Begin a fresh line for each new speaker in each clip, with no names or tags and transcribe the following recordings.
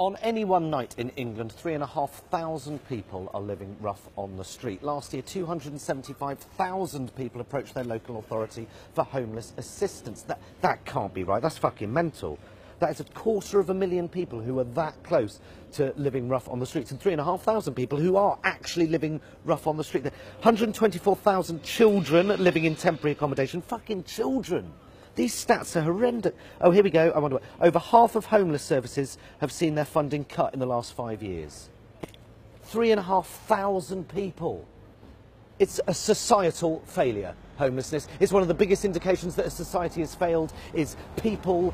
On any one night in England, 3,500 people are living rough on the street. Last year, 275,000 people approached their local authority for homeless assistance. That can't be right. That's fucking mental. That is 250,000 people who are that close to living rough on the streets, and 3,500 people who are actually living rough on the street. 124,000 children living in temporary accommodation. Fucking children. These stats are horrendous. Oh, here we go. I wonder. Over half of homeless services have seen their funding cut in the last 5 years. 3,500 people. It's a societal failure, homelessness. It's one of the biggest indications that a society has failed is people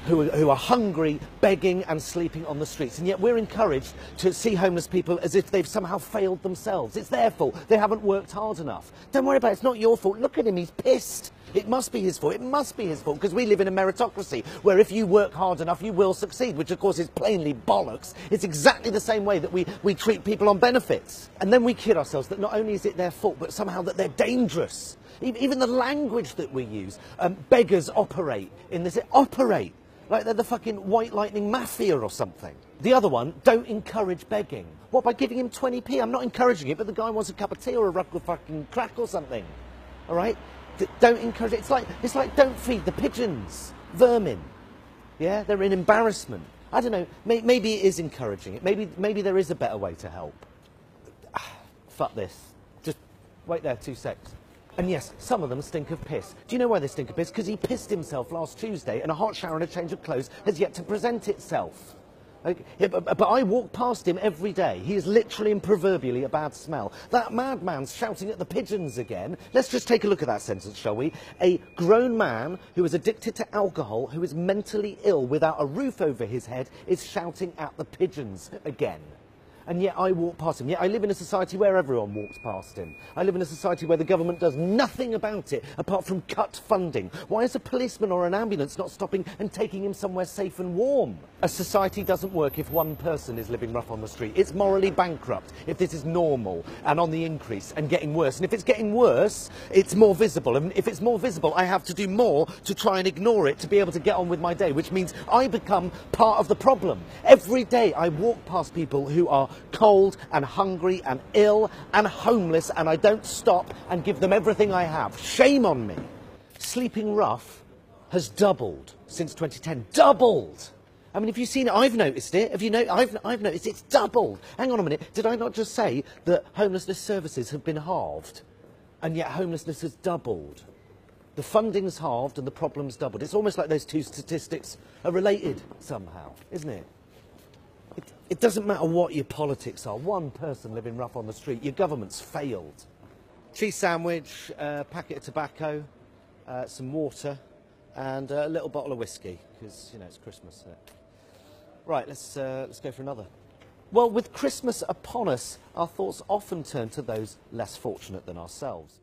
who are hungry, begging and sleeping on the streets. And yet we're encouraged to see homeless people as if they've somehow failed themselves. It's their fault. They haven't worked hard enough. Don't worry about it. It's not your fault. Look at him. He's pissed. It must be his fault. It must be his fault, because we live in a meritocracy where if you work hard enough, you will succeed, which of course is plainly bollocks. It's exactly the same way that we treat people on benefits. And then we kid ourselves that not only is it their fault, but somehow that they're dangerous. Even the language that we use, beggars operate in this, operate, like they're the fucking White Lightning Mafia or something. The other one, don't encourage begging. What, by giving him 20p? I'm not encouraging it, but the guy wants a cup of tea or a ruck of fucking crack or something, all right? Don't encourage it. It's like don't feed the pigeons, vermin. Yeah, they're an embarrassment. I don't know. Maybe it is encouraging it. Maybe there is a better way to help. Fuck this. Just wait there 2 secs. And yes, some of them stink of piss. Do you know why they stink of piss? Because he pissed himself last Tuesday, and a hot shower and a change of clothes has yet to present itself. Yeah, but I walk past him every day. He is literally and proverbially a bad smell. That madman's shouting at the pigeons again. Let's just take a look at that sentence, shall we? A grown man who is addicted to alcohol, who is mentally ill without a roof over his head, is shouting at the pigeons again. And yet I walk past him. Yet I live in a society where everyone walks past him. I live in a society where the government does nothing about it apart from cut funding. Why is a policeman or an ambulance not stopping and taking him somewhere safe and warm? A society doesn't work if one person is living rough on the street. It's morally bankrupt if this is normal and on the increase and getting worse. And if it's getting worse, it's more visible. And if it's more visible, I have to do more to try and ignore it to be able to get on with my day, which means I become part of the problem. Every day I walk past people who are cold and hungry and ill and homeless, and I don't stop and give them everything I have. Shame on me. Sleeping rough has doubled since 2010. Doubled! I mean, have you seen it? I've noticed it. Have you know? I've noticed it's doubled. Hang on a minute. Did I not just say that homelessness services have been halved, and yet homelessness has doubled? The funding's halved and the problem's doubled. It's almost like those two statistics are related somehow, isn't it? It doesn't matter what your politics are. One person living rough on the street, your government's failed. Cheese sandwich, packet of tobacco, some water, and a little bottle of whiskey, because, you know, it's Christmas, isn't it? Right, let's go for another. Well, with Christmas upon us, our thoughts often turn to those less fortunate than ourselves.